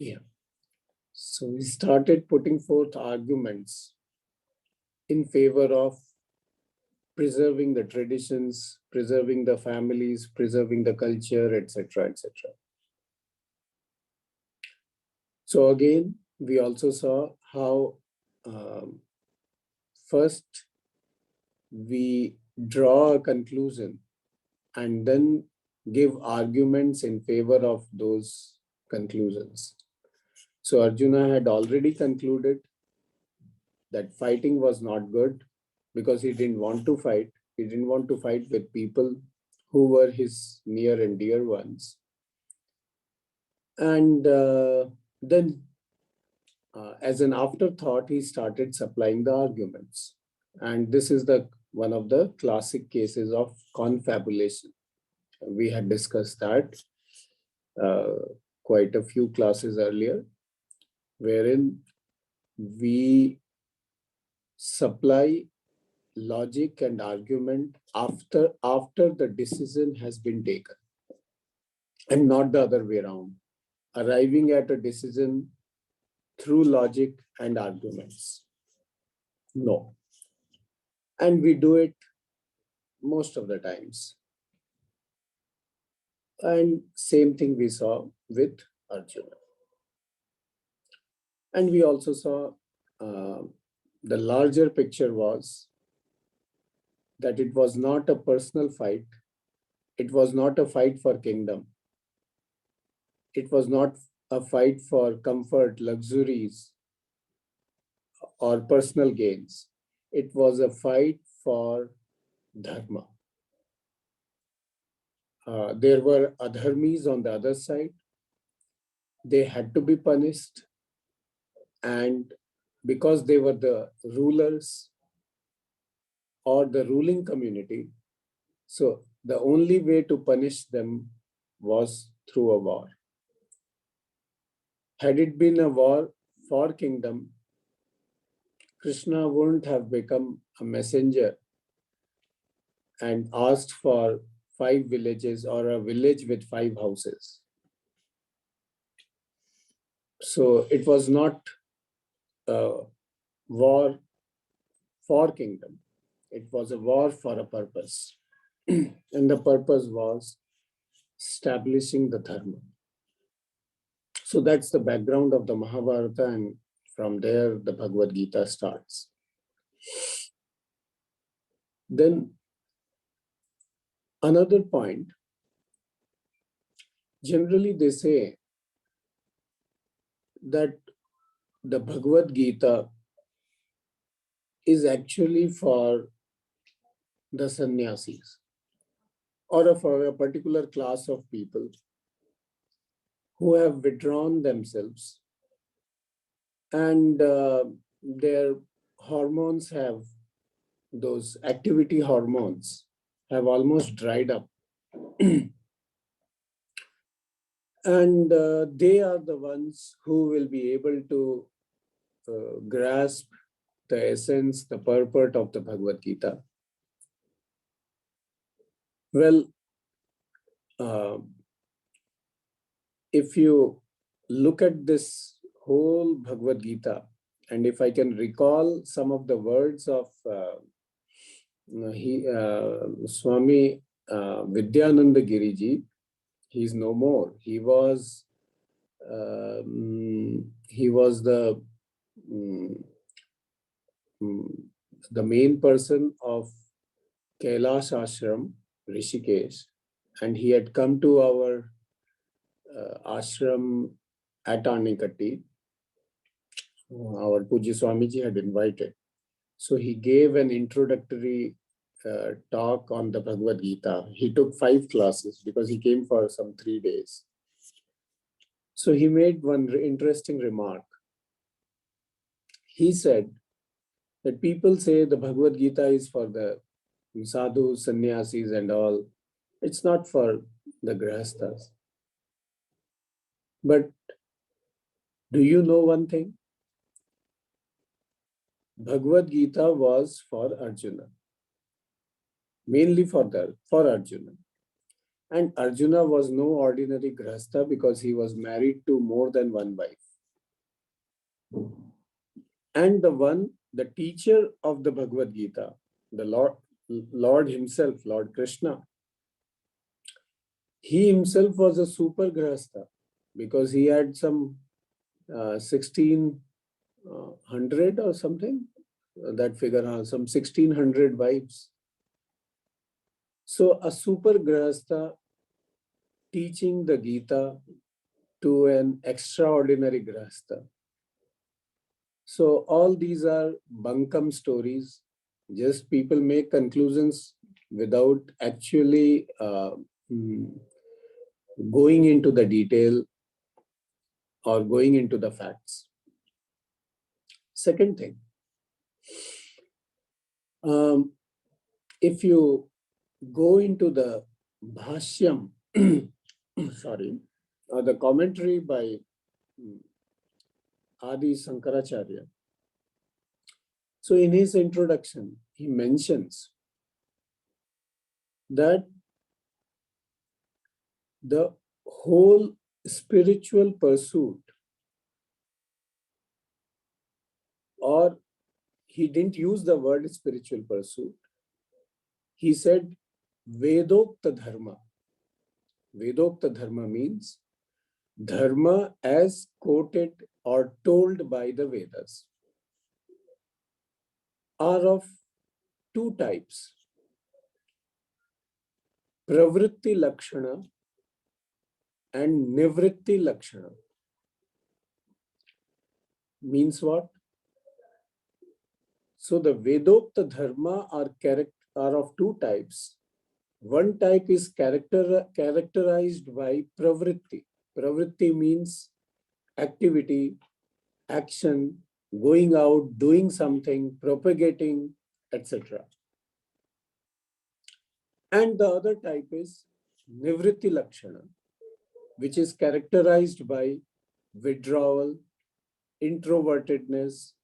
Yeah. So we started putting forth arguments in favor of preserving the traditions, preserving the families, preserving the culture, etc., etc. So again, we also saw how um, first we draw a conclusion and then give arguments in favor of those conclusions. So Arjuna had already concluded that fighting was not good because he didn't want to fight. He didn't want to fight with people who were his near and dear ones. And then, as an afterthought, he started supplying the arguments. And this is the one of the classic cases of confabulation. We had discussed that uh, quite a few classes earlier, wherein we supply logic and argument after the decision has been taken, and not the other way around, arriving at a decision through logic and arguments. No. And we do it most of the times. And same thing we saw with Arjuna. And we also saw the larger picture was that it was not a personal fight. It was not a fight for kingdom. It was not a fight for comfort, luxuries, or personal gains. It was a fight for dharma. There were adharmis on the other side. They had to be punished. And because they were the rulers or the ruling community, so the only way to punish them was through a war. Had it been a war for kingdom, Krishna wouldn't have become a messenger and asked for 5 villages or a village with 5 houses. So it was not a war for kingdom. It was a war for a purpose. And the purpose was establishing the dharma. So that's the background of the Mahabharata, and from there the Bhagavad Gita starts. Then another point, generally they say that the Bhagavad Gita is actually for the sannyasis or for a particular class of people who have withdrawn themselves and their hormones have, those activity hormones have almost dried up. And they are the ones who will be able to grasp the essence, the purport of the Bhagavad Gita. Well, if you look at this whole Bhagavad Gita, and if I can recall some of the words of Swami Vidyananda Giriji, he's no more. He was the main person of Kailash Ashram, Rishikesh, and he had come to our ashram at Anikatti. Our Puji Swamiji had invited. So he gave an introductory talk on the Bhagavad Gita. He took 5 classes because he came for some 3 days. So he made one interesting remark. He said that people say the Bhagavad Gita is for the sadhus, sannyasis and all. It's not for the grihasthas. But do you know one thing? Bhagavad Gita was for Arjuna, mainly for Arjuna. And Arjuna was no ordinary Grihastha because he was married to more than one wife. And the teacher of the Bhagavad Gita, the Lord himself, Lord Krishna, he himself was a super Grihastha because he had some 1600 or something, that figure, some 1600 wives. So a super Grihastha teaching the Gita to an extraordinary Grihastha. So all these are bunkam stories. Just people make conclusions without actually going into the detail or going into the facts. Second thing, if you go into the Bhashyam, sorry, or the commentary by Adi Sankaracharya. So in his introduction, he mentions that the whole spiritual pursuit, or he didn't use the word spiritual pursuit, he said Vedokta Dharma. Vedokta Dharma means Dharma as quoted or told by the Vedas are of two types. Pravritti Lakshana and Nivritti Lakshana. Means what? So the Vedokta Dharma are of two types. One type is characterized by Pravritti. Pravritti means activity, action, going out, doing something, propagating, etc. And the other type is Nivritti Lakshana, which is characterized by withdrawal, introvertedness,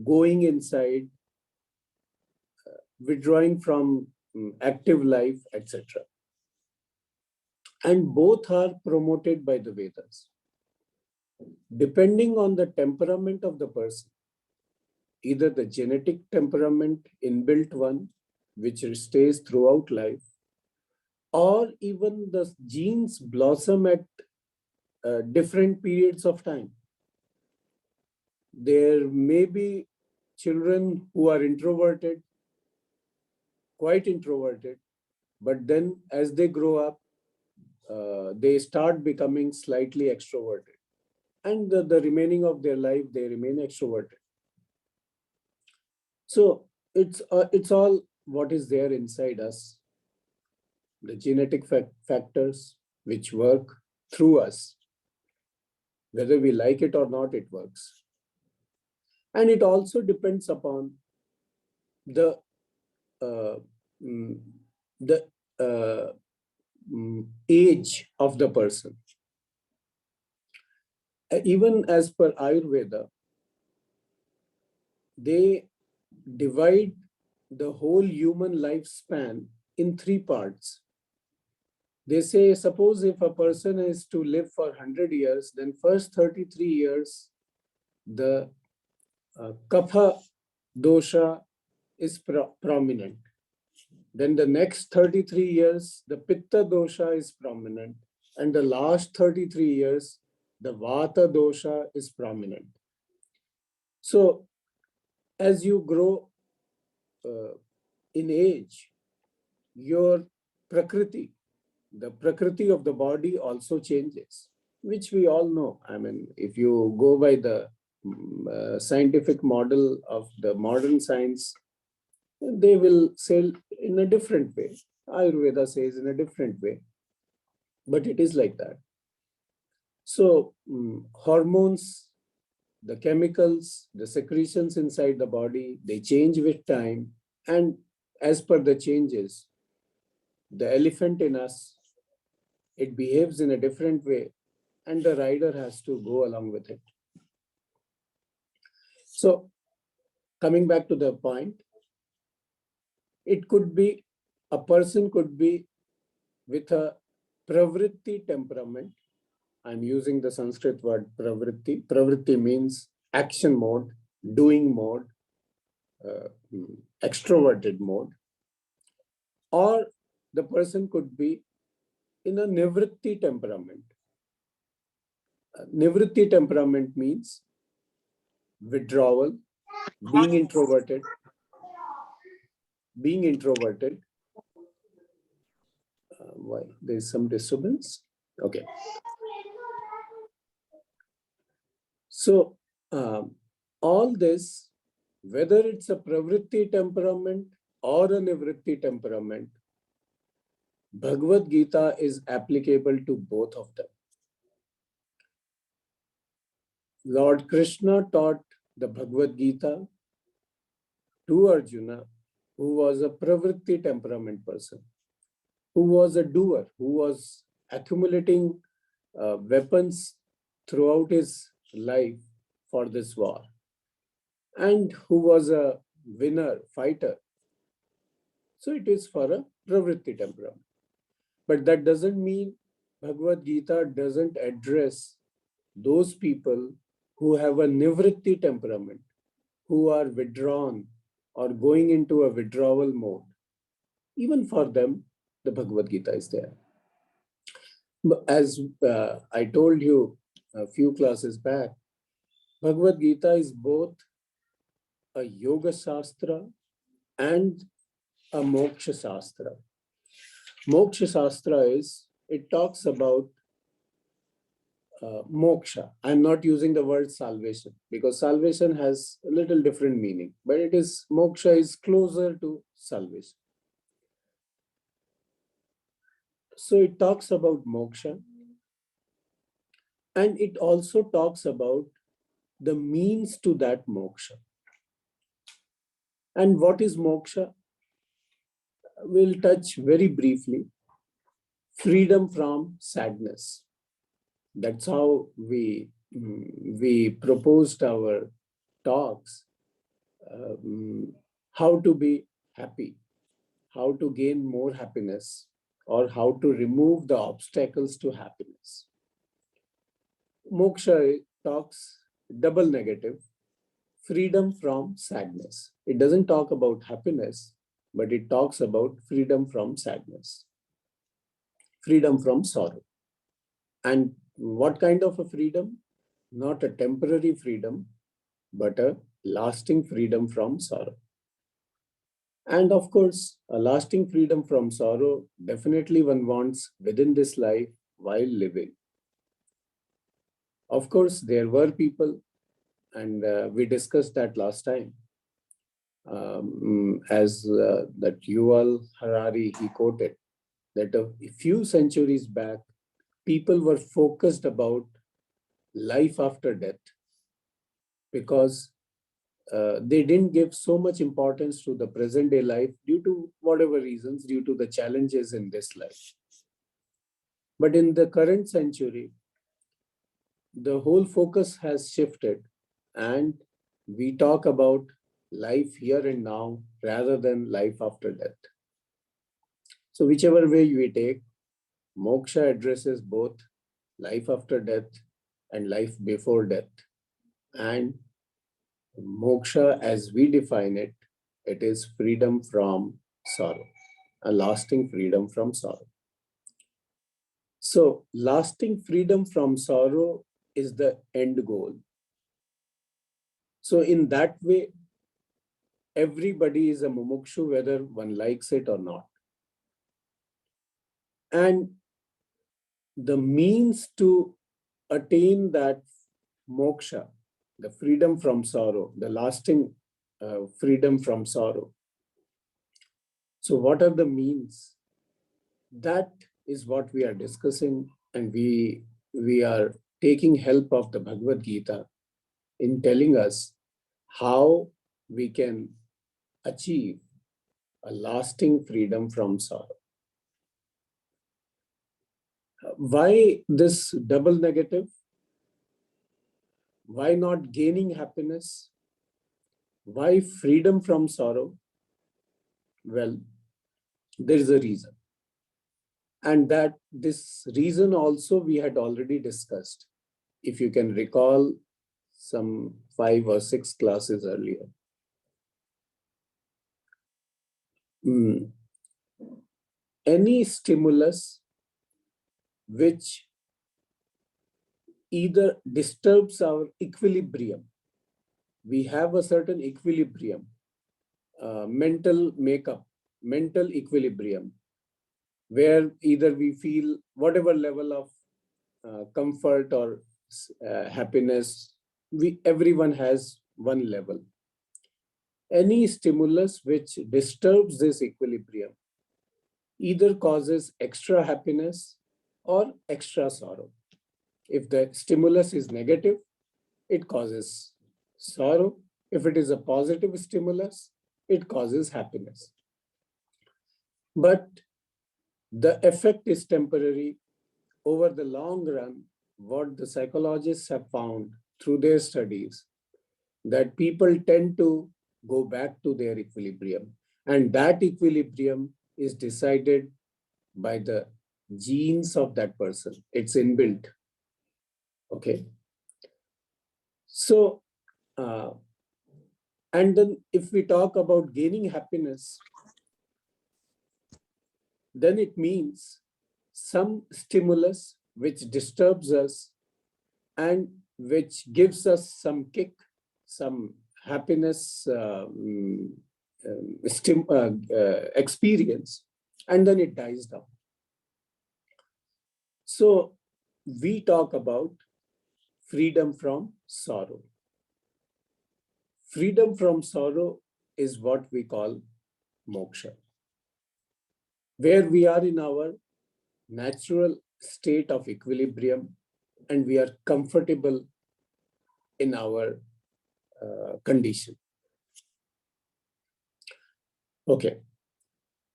going inside, withdrawing from active life, etc. And both are promoted by the Vedas. Depending on the temperament of the person, either the genetic temperament, inbuilt one, which stays throughout life, or even the genes blossom at different periods of time. There may be children who are introverted, quite introverted, but then as they grow up, they start becoming slightly extroverted. And the remaining of their life, they remain extroverted. So it's all what is there inside us, the genetic factors which work through us. Whether we like it or not, it works. And it also depends upon the uh, mm, the age of the person. Even as per Ayurveda, they divide the whole human lifespan in three parts. They say, suppose if a person is to live for 100 years, then first 33 years, the kapha dosha is prominent. Then the next 33 years, the pitta dosha is prominent. And the last 33 years, the vata dosha is prominent. So as you grow in age, your prakriti, the prakriti of the body also changes, which we all know. I mean, if you go by the scientific model of the modern science, they will say in a different way. Ayurveda says in a different way, but it is like that. So hormones, the chemicals, the secretions inside the body, they change with time. And as per the changes, the elephant in us, it behaves in a different way, and the rider has to go along with it. So coming back to the point, it could be, a person could be with a pravritti temperament. I'm using the Sanskrit word pravritti. Pravritti means action mode, doing mode, uh, extroverted mode. Or the person could be in a nivritti temperament. Nivritti temperament means withdrawal, being introverted, why there's some disturbance. Okay, so all this, whether it's a pravritti temperament or a nivritti temperament, Bhagavad Gita is applicable to both of them. Lord Krishna taught the Bhagavad Gita to Arjuna, who was a pravritti temperament person, who was a doer, who was accumulating weapons throughout his life for this war, and who was a winner, fighter. So it is for a pravritti temperament. But that doesn't mean Bhagavad Gita doesn't address those people who have a nivritti temperament, who are withdrawn or going into a withdrawal mode. Even for them, the Bhagavad Gita is there. As I told you a few classes back, Bhagavad Gita is both a Yoga Shastra and a Moksha Shastra. Moksha Shastra is, it talks about moksha. I'm not using the word salvation because salvation has a little different meaning, but it is, moksha is closer to salvation. So it talks about moksha, and it also talks about the means to that moksha. And what is moksha? We'll touch very briefly. Freedom from sadness. That's how we proposed our talks. How to be happy, how to gain more happiness, or how to remove the obstacles to happiness. Moksha talks double negative, freedom from sadness. It doesn't talk about happiness, but it talks about freedom from sadness, freedom from sorrow. And what kind of a freedom? Not a temporary freedom, but a lasting freedom from sorrow. And of course, a lasting freedom from sorrow, definitely one wants within this life while living. Of course, there were people, and we discussed that last time, as that Yuval Harari, he quoted, that a few centuries back, people were focused about life after death because they didn't give so much importance to the present day life due to whatever reasons, due to the challenges in this life. But in the current century, the whole focus has shifted, and we talk about life here and now rather than life after death. So whichever way we take, moksha addresses both life after death and life before death. And moksha, as we define it, it is freedom from sorrow, a lasting freedom from sorrow. So lasting freedom from sorrow is the end goal. So in that way, everybody is a mumukshu, whether one likes it or not. And the means to attain that moksha, the freedom from sorrow, the lasting freedom from sorrow. So what are the means? That is what we are discussing, and we are taking help of the Bhagavad Gita in telling us how we can achieve a lasting freedom from sorrow. Why this double negative? Why not gaining happiness? Why freedom from sorrow? Well, there is a reason. And that this reason also we had already discussed, if you can recall, some 5 or 6 classes earlier. Any stimulus which either disturbs our equilibrium, we have a certain equilibrium, mental makeup, mental equilibrium, where either we feel whatever level of comfort or happiness, everyone has one level. Any stimulus which disturbs this equilibrium either causes extra happiness or extra sorrow. If the stimulus is negative, it causes sorrow. If it is a positive stimulus, it causes happiness. But the effect is temporary. Over the long run, what the psychologists have found through their studies, that people tend to go back to their equilibrium. And that equilibrium is decided by the genes of that person. It's inbuilt. Okay. So, and then if we talk about gaining happiness, then it means some stimulus which disturbs us and which gives us some kick, some happiness experience, and then it dies down. So we talk about freedom from sorrow. Freedom from sorrow is what we call moksha, where we are in our natural state of equilibrium and we are comfortable in our condition. Okay.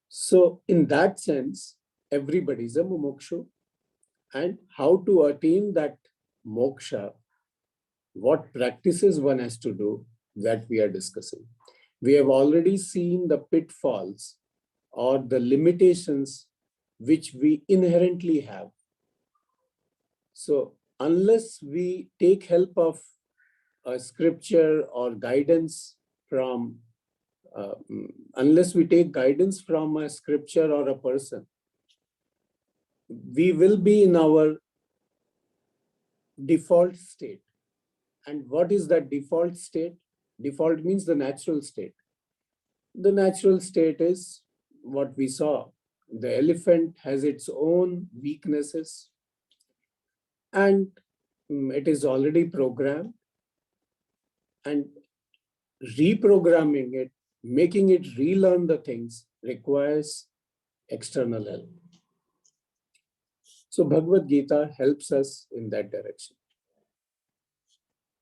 So in that sense, everybody is a mumukshu. And how to attain that moksha, what practices one has to do, that we are discussing. We have already seen the pitfalls or the limitations which we inherently have. So unless we take help of a scripture or guidance from, unless we take guidance from a scripture or a person, we will be in our default state. And what is that default state? Default means the natural state. The natural state is what we saw. The elephant has its own weaknesses and it is already programmed, and reprogramming it, making it relearn the things requires external help. So Bhagavad Gita helps us in that direction.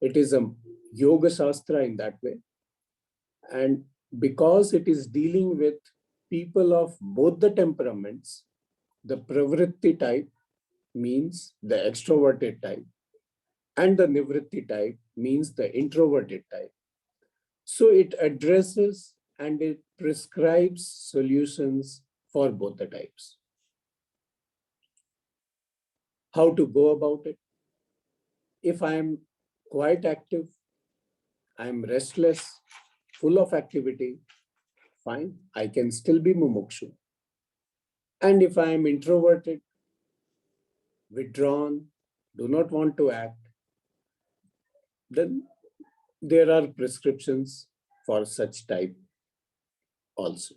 It is a yoga shastra in that way. And because it is dealing with people of both the temperaments, the pravritti type means the extroverted type, and the nivritti type means the introverted type. So it addresses and it prescribes solutions for both the types. How to go about it? If I am quite active, I am restless, full of activity, fine, I can still be mumukshu. And if I am introverted, withdrawn, do not want to act, then there are prescriptions for such type also.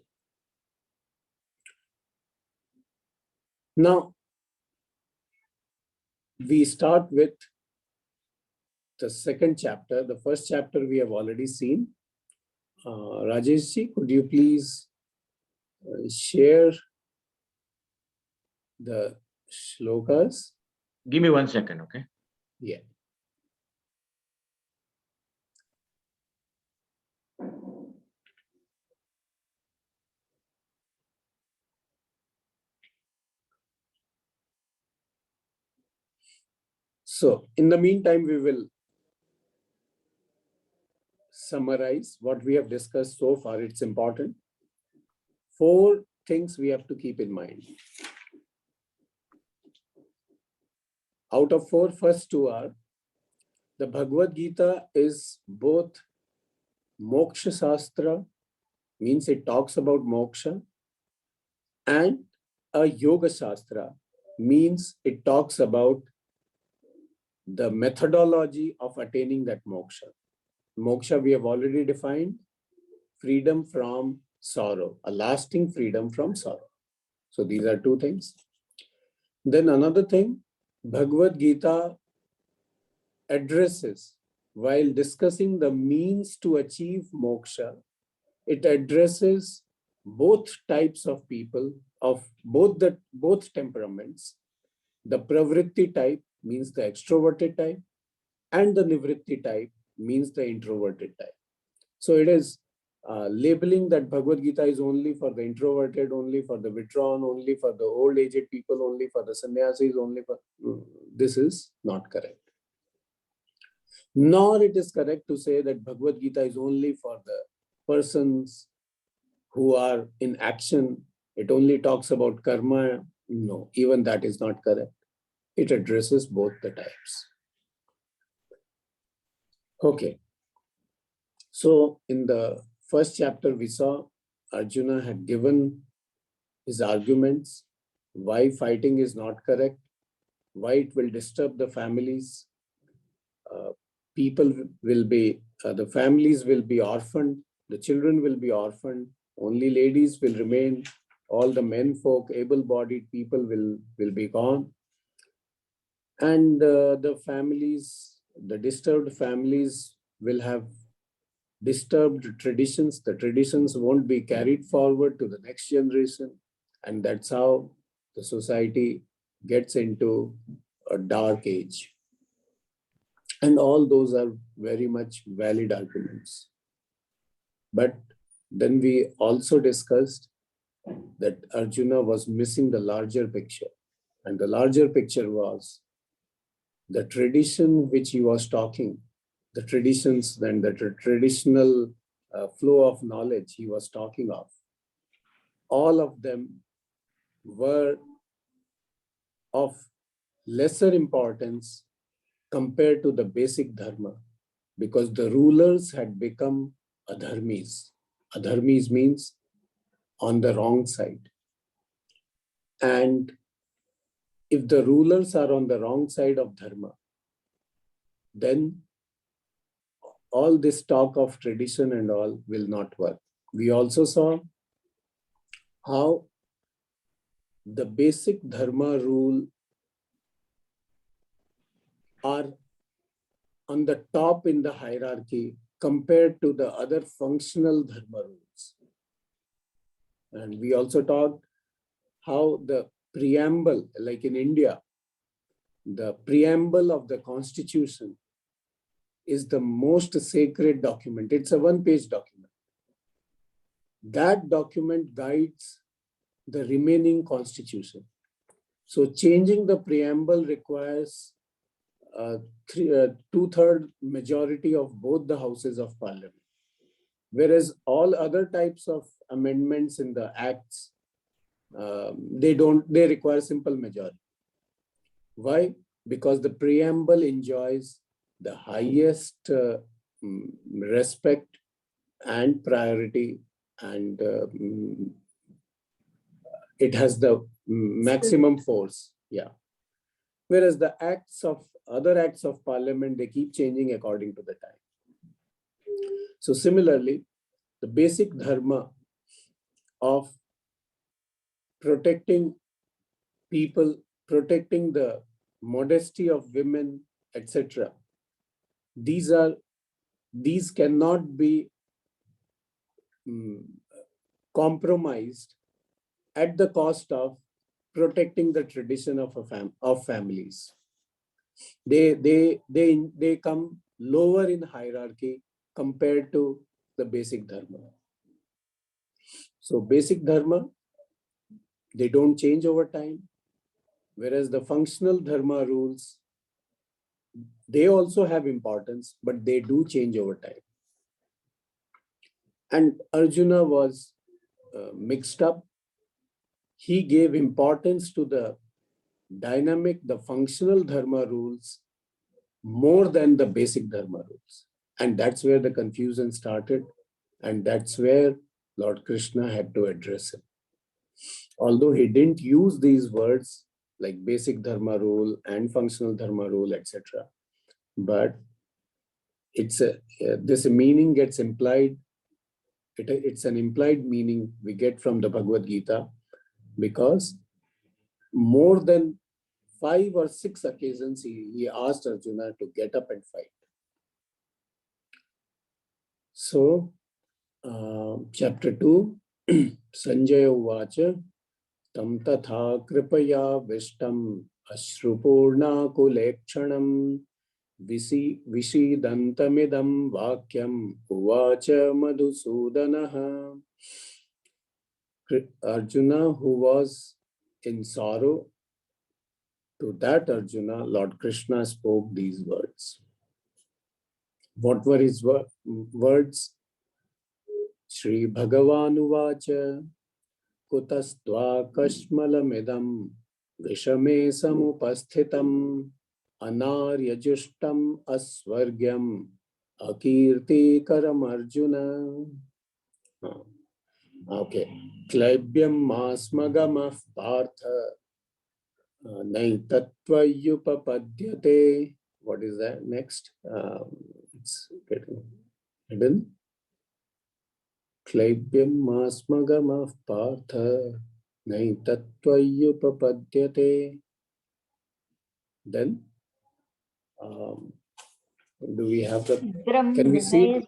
Now, we start with the second chapter. The first chapter we have already seen. Rajesh ji, could you please share the shlokas? Give me 1 second, okay? Yeah. So, in the meantime, we will summarize what we have discussed so far. It's important. 4 things we have to keep in mind. Out of four, first two are the Bhagavad Gita is both Moksha Shastra, means it talks about moksha, and a Yoga Shastra, means it talks about the methodology of attaining that moksha. Moksha we have already defined, freedom from sorrow, a lasting freedom from sorrow. So these are two things. Then another thing, Bhagavad Gita addresses, while discussing the means to achieve moksha, it addresses both types of people of both temperaments. The pravritti type means the extroverted type, and the nivritti type means the introverted type. So it is labeling that Bhagavad Gita is only for the introverted, only for the withdrawn, only for the old aged people, only for the sannyasis, only for this is not correct. Nor it is correct to say that Bhagavad Gita is only for the persons who are in action. It only talks about karma. No, even that is not correct. It addresses both the types. Okay. So in the first chapter, we saw Arjuna had given his arguments, why fighting is not correct, why it will disturb the families. People will be, the families will be orphaned, the children will be orphaned, only ladies will remain, all the men folk, able-bodied people will be gone. And the families, the disturbed families will have disturbed traditions. The traditions won't be carried forward to the next generation. And that's how the society gets into a dark age. And all those are very much valid arguments. But then we also discussed that Arjuna was missing the larger picture. And the larger picture was the tradition which he was talking, the traditions and the traditional flow of knowledge he was talking of, all of them were of lesser importance compared to the basic dharma, because the rulers had become adharmis. Adharmis means on the wrong side. And if the rulers are on the wrong side of dharma, then all this talk of tradition and all will not work. We also saw how the basic dharma rule are on the top in the hierarchy compared to the other functional dharma rules. And we also talked how the preamble, like in India, the preamble of the constitution is the most sacred document. It's a one-page document. That document guides the remaining constitution. So changing the preamble requires two-thirds majority of both the houses of parliament. Whereas all other types of amendments in the acts, they require simple majority. Why? Because the preamble enjoys the highest respect and priority, and it has the maximum force. Yeah. Whereas the other acts of parliament, they keep changing according to the time. So similarly, the basic dharma of protecting people, protecting the modesty of women, etc. These cannot be compromised at the cost of protecting the tradition of families. They come lower in hierarchy compared to the basic dharma. So basic dharma, they don't change over time, whereas the functional dharma rules, they also have importance, but they do change over time. And Arjuna was mixed up. He gave importance to the dynamic, the functional dharma rules more than the basic dharma rules. And that's where the confusion started. And that's where Lord Krishna had to address it. Although he didn't use these words like basic dharma rule and functional dharma rule, etc. But this meaning gets implied. It's an implied meaning we get from the Bhagavad Gita, because more than 5 or 6 occasions he asked Arjuna to get up and fight. So, chapter 2, Sanjaya Uvacha, Tam tatha kripaya vishtam ashrupurna kulekshanam vishidantamidam vakyam uvacha madhusudanaha. Arjuna, who was in sorrow, to that Arjuna, Lord Krishna spoke these words. What were his words? Shri Bhagavan Uvacha Kutastva Kashmalamidam Vishame Samupasthitam Anaryajishtam Asvargyam Akirti Karam Arjuna. Okay. Klaibyam Masmagamah Partha Naitatvayupapadyate. What is that next? It's getting hidden. Klaibyam Masmagamah Partha Naitatvayupapadyate. Then, do we have the? Can we see?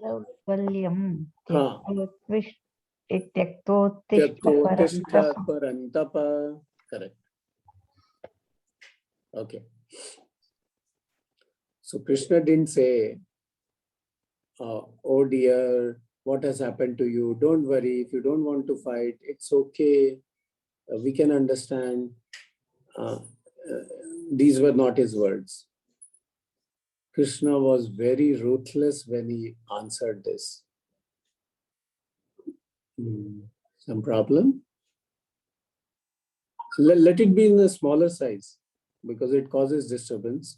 Correct. Okay. So Krishna didn't say, oh dear, what has happened to you? Don't worry. If you don't want to fight, it's okay. We can understand. These were not his words. Krishna was very ruthless when he answered this. Some problem? Let it be in a smaller size, because it causes disturbance.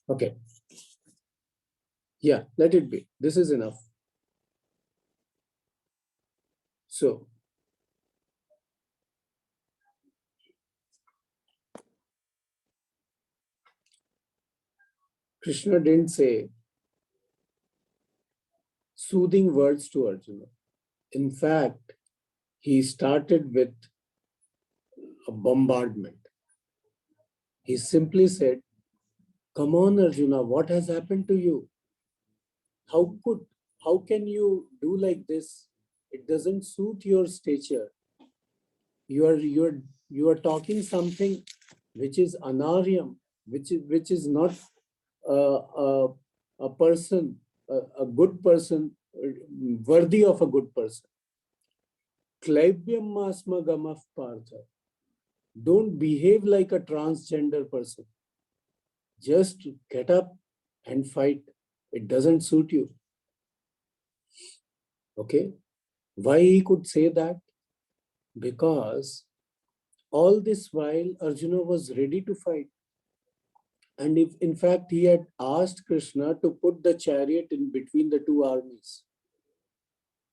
Okay. Yeah, let it be. This is enough. So, Krishna didn't say soothing words to Arjuna. In fact, he started with a bombardment. He simply said, come on, Arjuna, what has happened to you? How can you do like this? It doesn't suit your stature. You are talking something which is anaryam, which is not a person, a good person, worthy of a good person. Klaibyam masmagamah partha. Don't behave like a transgender person. Just get up and fight. It doesn't suit you. Okay. Why he could say that? Because all this while Arjuna was ready to fight. And if in fact he had asked Krishna to put the chariot in between the two armies.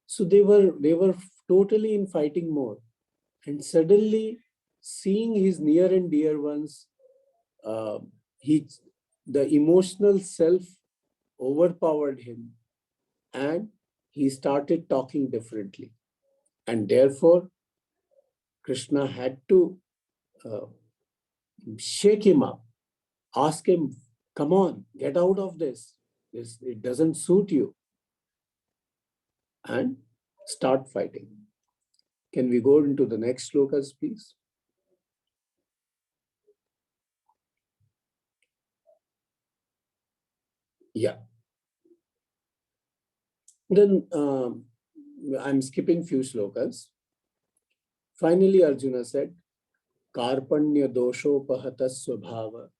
So they were totally in fighting mode. And suddenly, seeing his near and dear ones, the emotional self overpowered him, and he started talking differently. And therefore, Krishna had to shake him up, ask him, come on, get out of this. It doesn't suit you. And start fighting. Can we go into the next slokas, please? Yeah. Then I'm skipping few slokas. Finally, Arjuna said, Karpanya doshopahata svabhava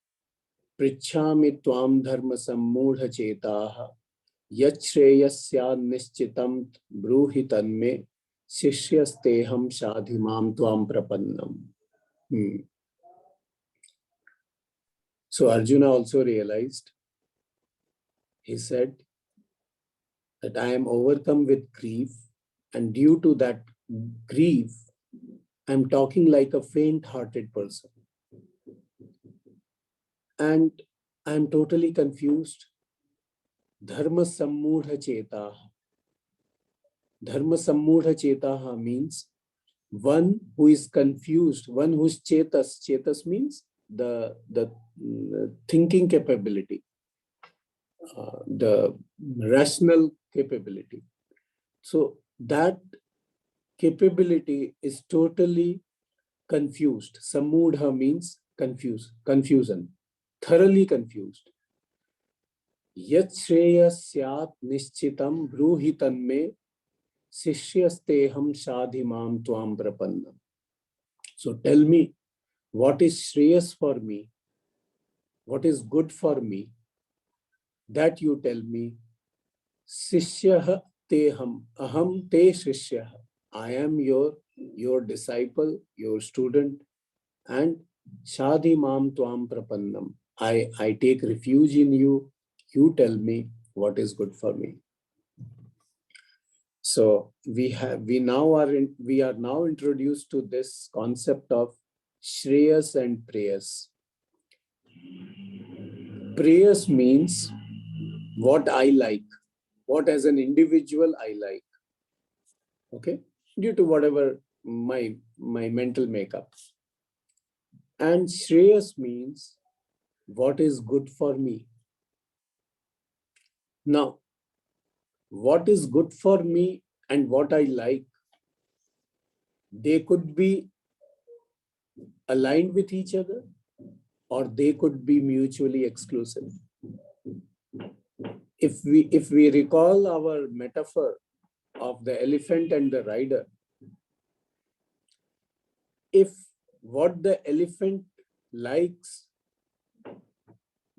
prichhami tvam dharma sammudha chetaha yachreyasya nishchitam bruhi tanme Shishyasteham shadhimam tvam prapannam. So Arjuna also realized, he said that I am overcome with grief, and due to that grief, I'm talking like a faint-hearted person. And I'm totally confused. Dharma sammudha chetaha. Dharma sammudha chetaha means one who is confused, one who's chetas. Chetas means the thinking capability, the rational capability. So that capability is totally confused. Sammudha means confusion, thoroughly confused. Yat shreya syat nishchitam bruhi tanme sishyasteham shadhimam tvam prapannam. So tell me, what is shreyas for me? What is good for me? That you tell me. Sishyah teham, aham te shishyah. I am your disciple, your student, and shadhimam tvam prapannam. I take refuge in you. You tell me what is good for me. So we are now introduced to this concept of shreyas and prayas. Prayas means what I like, what as an individual I like. Okay, due to whatever my mental makeup. And shreyas means what is good for me. Now, what is good for me and what I like, they could be aligned with each other, or they could be mutually exclusive. If we recall our metaphor of the elephant and the rider, if what the elephant likes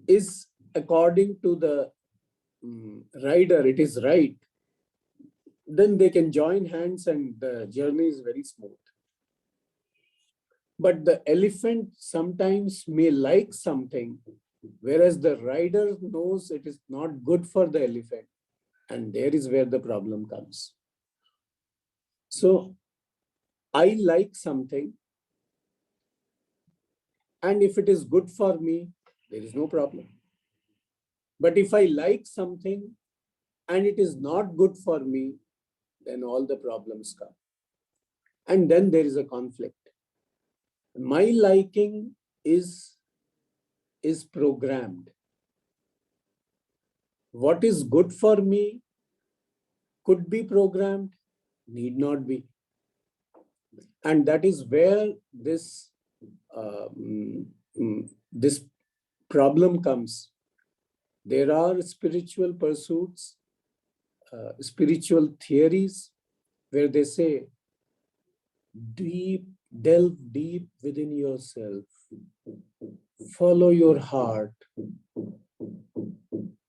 is according to the rider, it is right, then they can join hands and the journey is very smooth. But the elephant sometimes may like something, whereas the rider knows it is not good for the elephant. And there is where the problem comes. So I like something, and if it is good for me, there is no problem. But if I like something and it is not good for me, then all the problems come. And then there is a conflict. My liking is programmed. What is good for me could be programmed, need not be. And that is where this this problem comes. There are spiritual pursuits, spiritual theories, where they say, delve deep within yourself, follow your heart,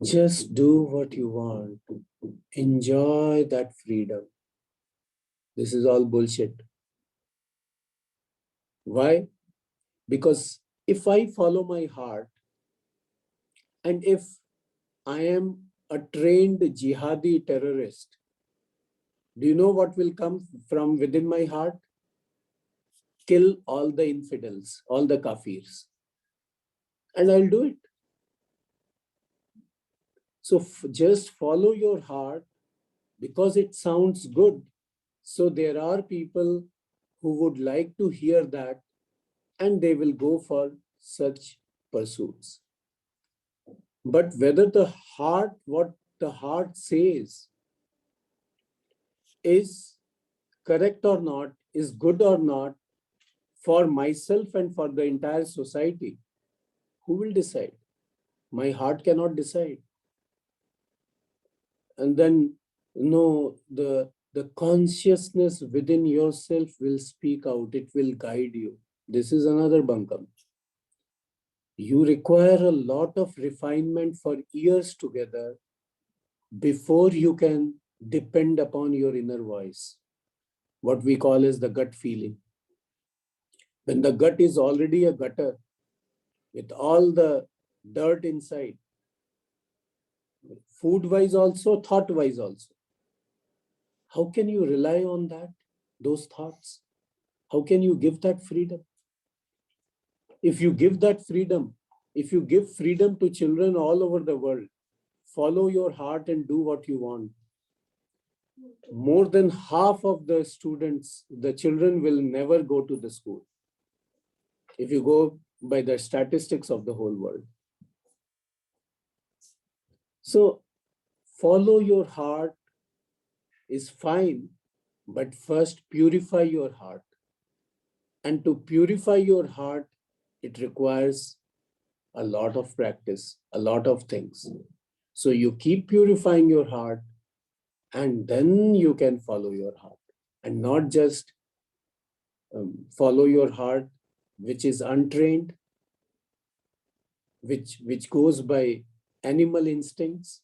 just do what you want, enjoy that freedom. This is all bullshit. Why? Because if I follow my heart, and if I am a trained jihadi terrorist, do you know what will come from within my heart? Kill all the infidels, all the kafirs. And I'll do it. So just follow your heart because it sounds good. So there are people who would like to hear that, and they will go for such pursuits. But whether what the heart says is correct or not, is good or not, for myself and for the entire society, who will decide? My heart cannot decide. And then, the consciousness within yourself will speak out. It will guide you. This is another bunkam. You require a lot of refinement for years together before you can depend upon your inner voice. what we call as the gut feeling. When the gut is already a gutter with all the dirt inside, food-wise also, thought-wise also, how can you rely on that, those thoughts? How can you give that freedom? If you give that freedom, if you give freedom to children all over the world, follow your heart and do what you want, more than half of the students, the children will never go to the school. If you go by the statistics of the whole world. So follow your heart is fine, but first purify your heart. And to purify your heart, it requires a lot of practice, a lot of things. So you keep purifying your heart, and then you can follow your heart, and not just follow your heart, which is untrained, which goes by animal instincts.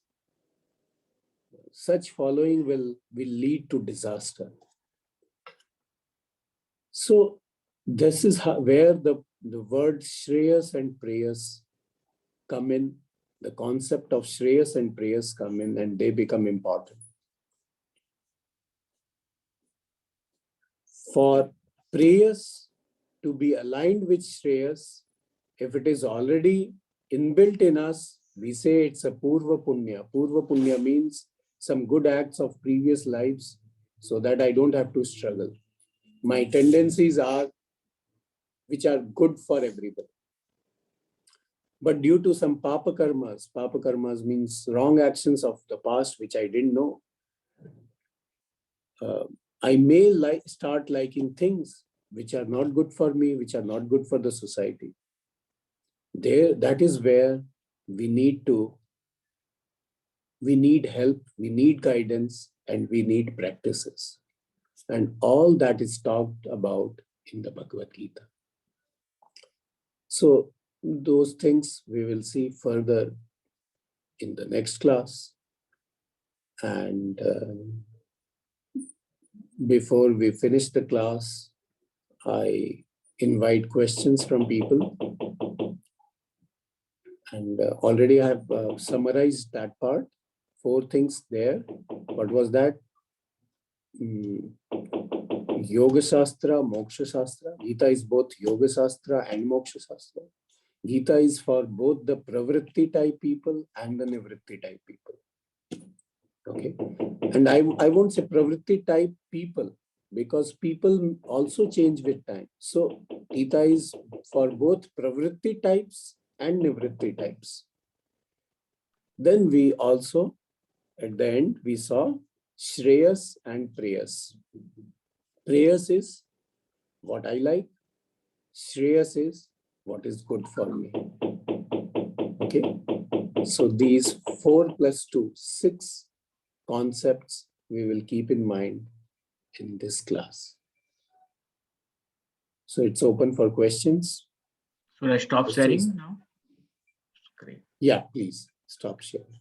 Such following will lead to disaster. So this is where the word Shreyas and Preyas come in, the concept of Shreyas and Preyas come in, and they become important. For Preyas to be aligned with Shreyas, if it is already inbuilt in us, we say it's a Purva Punya. Purva Punya means some good acts of previous lives so that I don't have to struggle. My tendencies are, which are good for everybody. But due to some papa karmas means wrong actions of the past, which I didn't know, I may start liking things which are not good for me, which are not good for the society. That is where we need help, we need guidance, and we need practices. And all that is talked about in the Bhagavad Gita. So those things we will see further in the next class. And before we finish the class, I invite questions from people. And already I have summarized that part. 4 things there. What was that? Yoga Shastra, Moksha Shastra. Gita is both Yoga Shastra and Moksha Shastra. Gita is for both the Pravritti type people and the Nivritti type people. Okay. And I won't say Pravritti type people, because people also change with time. So Gita is for both Pravritti types and Nivritti types. Then we also, at the end, we saw Shreyas and Preyas. Preyas is what I like. Shreyas is what is good for me. Okay. So these 4 + 2, 6 concepts we will keep in mind in this class. So it's open for questions. Should I stop sharing now? Great. Yeah, please stop sharing.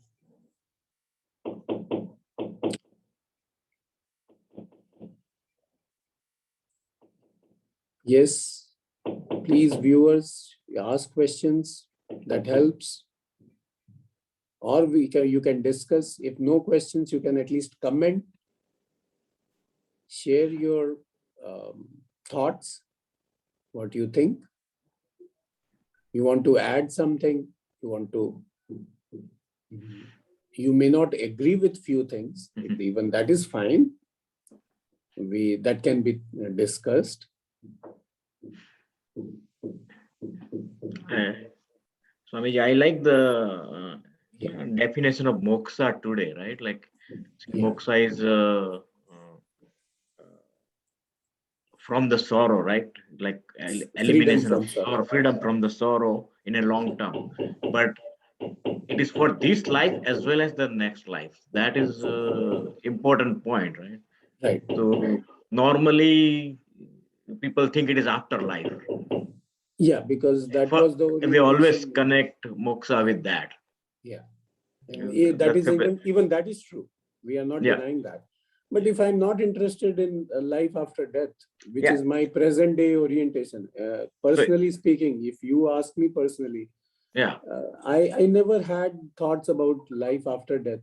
Yes, please, viewers, ask questions. That helps. Or you can discuss. If no questions, you can at least comment. Share your thoughts. What do you think? You want to add something? You may not agree with few things. Even that is fine. That can be discussed. Swamiji, I like the definition of moksha today, right? Like moksha is from the sorrow, right? Like elimination of sorrow, freedom from the sorrow in a long term. But it is for this life as well as the next life. That is important point, right? Right. So normally people think it is afterlife. Yeah, because that was the we always connect moksha with that. Yeah, that is even that is true. We are not denying that. But if I'm not interested in life after death, which is my present day orientation, personally speaking, if you ask me personally, I never had thoughts about life after death.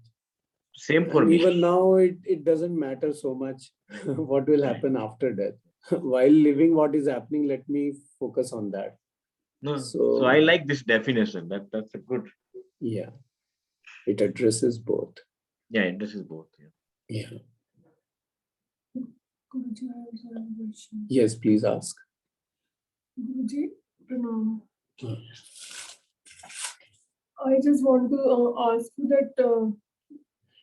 Same for me. Even now, it doesn't matter so much what will happen after death. While living, what is happening, let me focus on that. No, so I like this definition. That's a good. Yeah, it addresses both. Yeah, it addresses both. Yeah. Guruji, I also have a question. Yes, please ask. Guruji, pranam. I just want to ask you that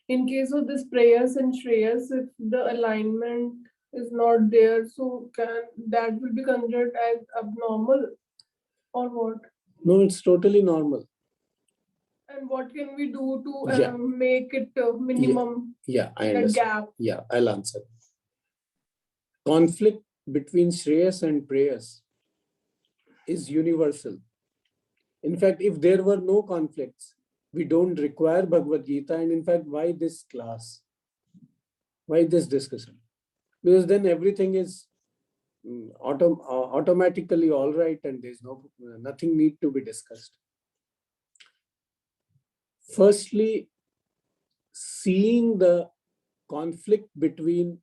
in case of this prayers and shreyas, if the alignment is not there, so can that will be considered as abnormal or what? No, it's totally normal. And what can we do to make it minimum? Yeah, I understand. Gap. Yeah, I'll answer. Conflict between shreyas and prayers is universal. In fact, if there were no conflicts, we don't require Bhagavad Gita. And in fact, why this class? Why this discussion? Because then everything is automatically all right, and there's nothing need to be discussed. Firstly, seeing the conflict between,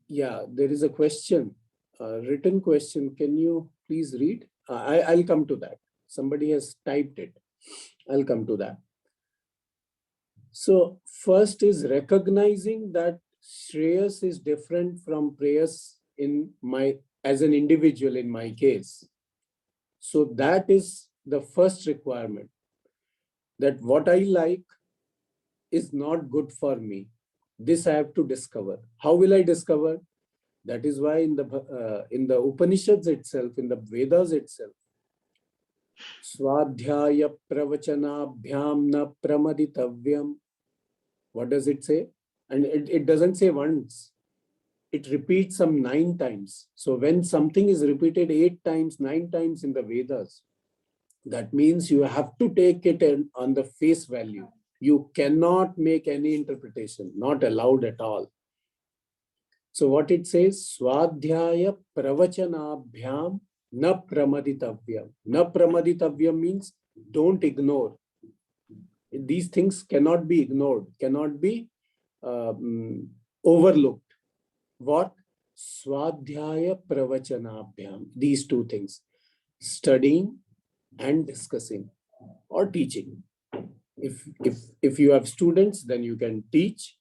there is a question, a written question. Can you please read? I'll come to that. Somebody has typed it. I'll come to that. So first is recognizing that Shreyas is different from prayers as an individual in my case. So that is the first requirement, that what I like is not good for me. This I have to discover. How will I discover? That is why in the Upanishads itself, in the Vedas itself, Swadhyaya pravachanabhyam na pramaditavyam. What does it say? And it doesn't say once. It repeats some 9 times. So when something is repeated 8 times, 9 times in the Vedas, that means you have to take it on the face value. You cannot make any interpretation, not allowed at all. So what it says, Swadhyaya pravachanabhyam na pramaditavyam. Na pramaditavyam means don't ignore. These things cannot be ignored, cannot be overlooked. What? Swadhyaya pravachanabhyam. These 2 things, studying and discussing or teaching. If you have students, then you can teach.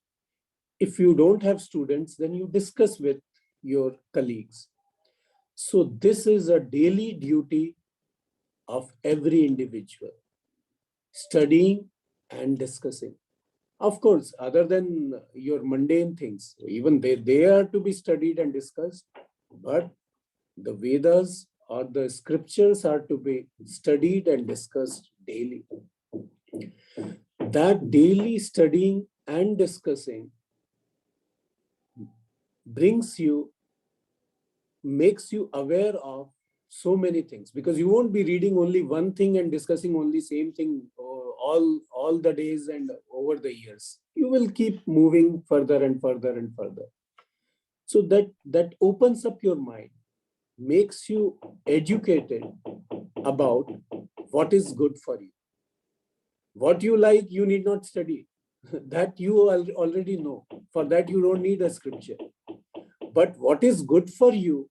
If you don't have students, then you discuss with your colleagues. So this is a daily duty of every individual, studying and discussing. Of course, other than your mundane things, even they are to be studied and discussed, but the Vedas or the scriptures are to be studied and discussed daily. That daily studying and discussing makes you aware of so many things, because you won't be reading only one thing and discussing only same thing all the days and over the years. You will keep moving further and further and further. So that opens up your mind, makes you educated about what is good for you. What you like, you need not study. That you already know. For that, you don't need a scripture. But what is good for you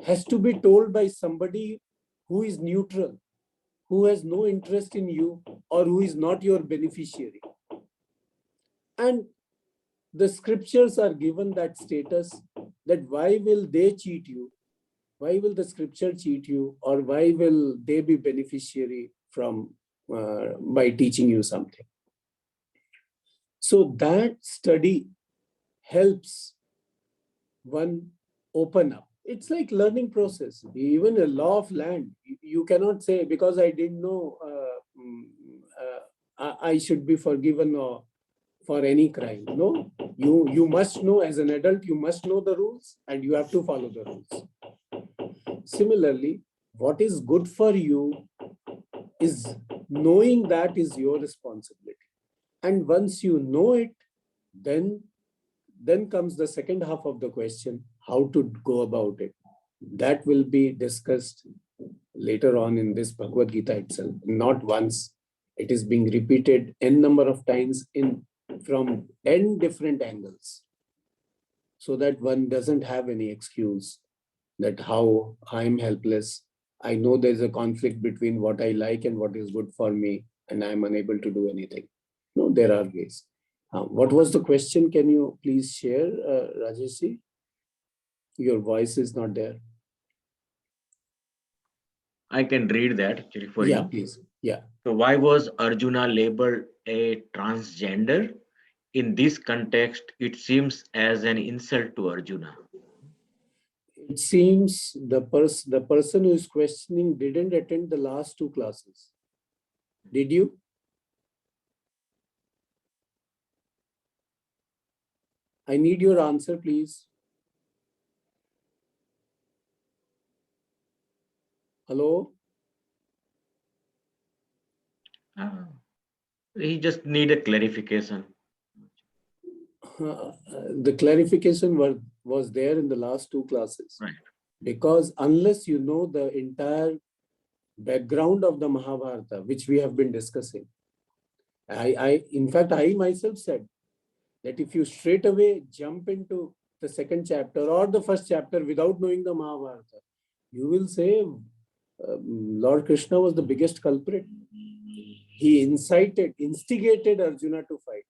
has to be told by somebody who is neutral, who has no interest in you, or who is not your beneficiary. And the scriptures are given that status, that why will they cheat you? Why will the scripture cheat you? Or why will they be beneficiary from by teaching you something? So that study helps one open up. It's like learning process. Even a law of land, you cannot say because I didn't know I should be forgiven for any crime. No, you must know as an adult, you must know the rules and you have to follow the rules. Similarly, what is good for you is knowing that is your responsibility. And once you know it, then comes the second half of the question, how to go about it. That will be discussed later on in this Bhagavad Gita itself. Not once. It is being repeated n number of times from n different angles, so that one doesn't have any excuse that how I'm helpless. I know there's a conflict between what I like and what is good for me, and I'm unable to do anything. No, there are ways. What was the question? Can you please share, Rajesh? Your voice is not there. I can read that actually for Yeah, you. please. Yeah. So why was Arjuna labeled a transgender? In this context, it seems as an insult to Arjuna. It seems the person who is questioning didn't attend the last two classes. Did you? I need your answer, please. Hello? He just need a clarification. The clarification was there in the last two classes. Right. Because unless you know the entire background of the Mahabharata, which we have been discussing, in fact, I myself said that if you straight away jump into the second chapter or the first chapter without knowing the Mahabharata, you will say Lord Krishna was the biggest culprit. He instigated Arjuna to fight.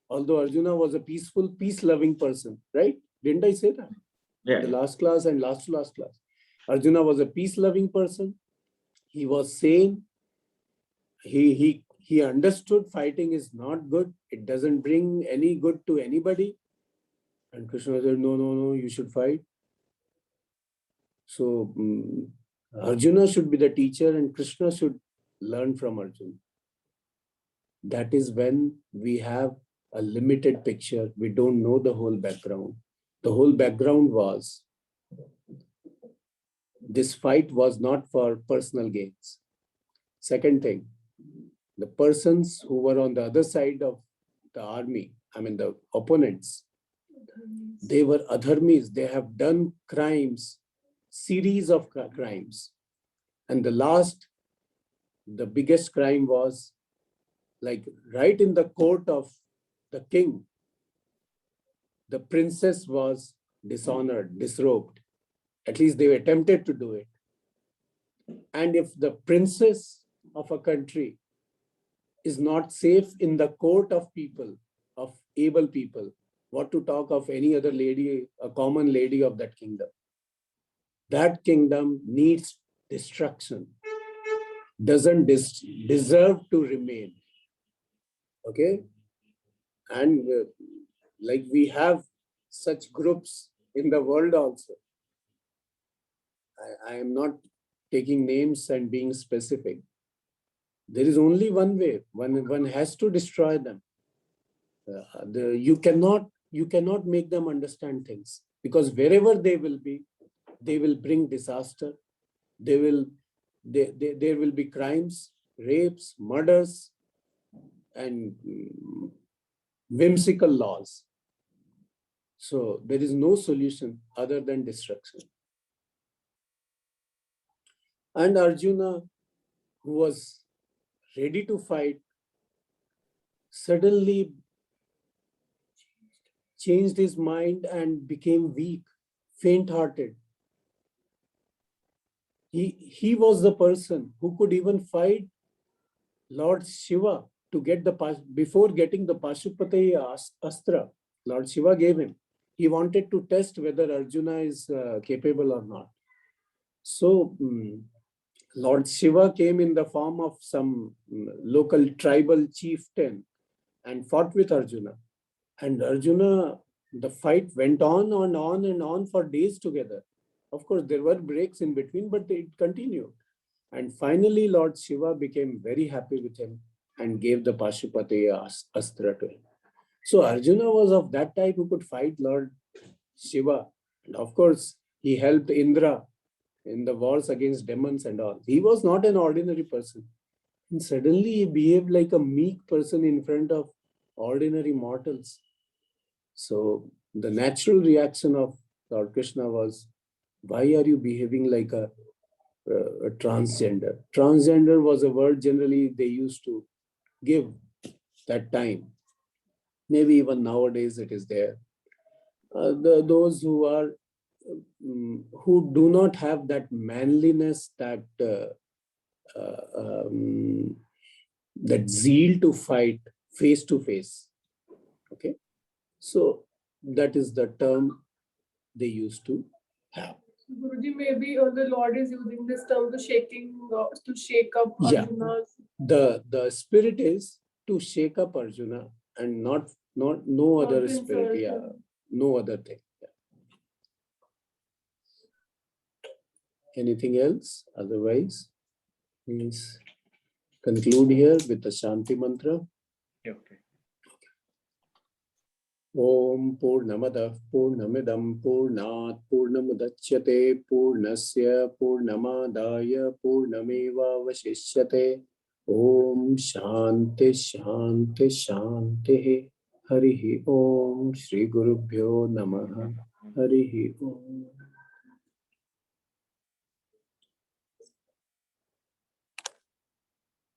Although Arjuna was a peaceful, peace-loving person, right? Didn't I say that? Yeah. The last class and last to last class. Arjuna was a peace-loving person. He was sane. He understood fighting is not good. It doesn't bring any good to anybody. And Krishna said, no, you should fight. So Arjuna should be the teacher and Krishna should learn from Arjuna. That is when we have a limited picture. We don't know the whole background. The whole background was this fight was not for personal gains. Second thing, the persons who were on the other side of the army, I mean the opponents, they were adharmis. They have done crimes, series of crimes. And the biggest crime was like right in the court of the king, the princess was dishonored, disrobed. At least they attempted to do it. And if the princess of a country is not safe in the court of people, of able people, what to talk of any other lady, a common lady of that kingdom? That kingdom needs destruction, doesn't deserve to remain. Okay? And like we have such groups in the world also. I am not taking names and being specific. There is only one way. One has to destroy them. You cannot make them understand things, because wherever they will be, they will bring disaster. There will be crimes, rapes, murders, and whimsical laws. So there is no solution other than destruction. And Arjuna, who was ready to fight, suddenly changed his mind and became weak, faint-hearted. He was the person who could even fight Lord Shiva to get before getting the Pashupati Astra. Lord Shiva gave him. He wanted to test whether Arjuna is capable or not. So Lord Shiva came in the form of some local tribal chieftain and fought with Arjuna. And Arjuna, the fight went on and on and on for days together. Of course, there were breaks in between, but it continued. And finally, Lord Shiva became very happy with him and gave the Pashupati Astra to him. So Arjuna was of that type who could fight Lord Shiva. And of course, he helped Indra in the wars against demons and all. He was not an ordinary person. And suddenly he behaved like a meek person in front of ordinary mortals. So the natural reaction of Lord Krishna was, why are you behaving like a transgender? Transgender was a word generally they used to give that time. Maybe even nowadays it is there. Those who are who do not have that manliness, that that zeal to fight face to face. Okay, so that is the term they used to have. Guruji, maybe the Lord is using this term to shake up Yeah. Arjuna's. The spirit is to shake up Arjuna, and no other spirit. Yeah, no other thing. Yeah. Anything else? Otherwise, please conclude here with the Shanti mantra. Okay. Om Purnamadav Purnamidam Purnat Purnamudachyate Purnasya Purnamadaya Purnameva Vashishyate. Om Shanti Shanti Shanti. Harihi Om Shri Gurubhyo Namaha. Harihi Om.